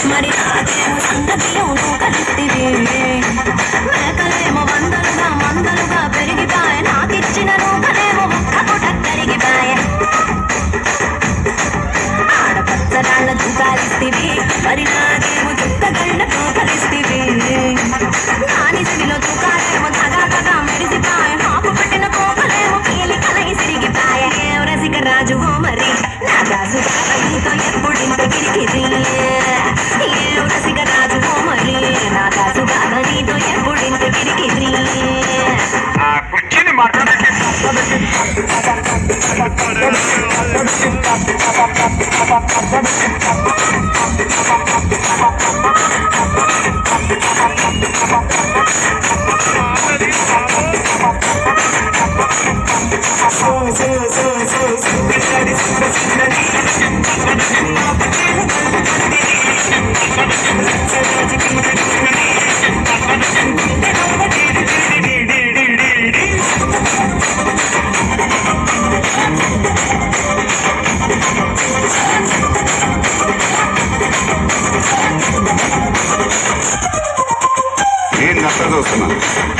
మరి నాకేమో సంగతిలోనూ కలిస్తివి మేకలేమో వందలుగా మందలుగా పెరిగిపాయ నాకిచ్చిన నూకలేమో ఒక్కకు టక్కరిగిపాయ ఆడపచ్చరాళ్ళ దుకాలిస్తివి మరి నాకేమో చుక్కగళ్ళతో కలిస్తివి నాని చెవిలో దుకాలేమో తగా మెరిసిపాయ మాకు పట్టిన కోకలేమో పీలి కలగి సిరిగిపాయ ఏం రసిక రాజువో మరి నా దాసు నీతో ఎప్పుడింత కిరికిరి చూస్తున్నాను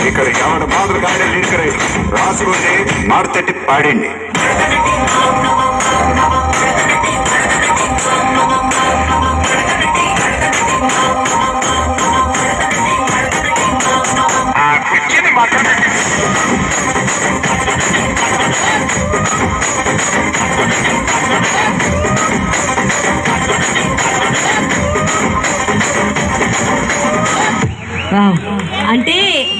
ఇక్కడ ఎవడ మాదిరి కానీ లిరిక్ రాసుకుంటే మారుతట్టి పాడండి. అంటే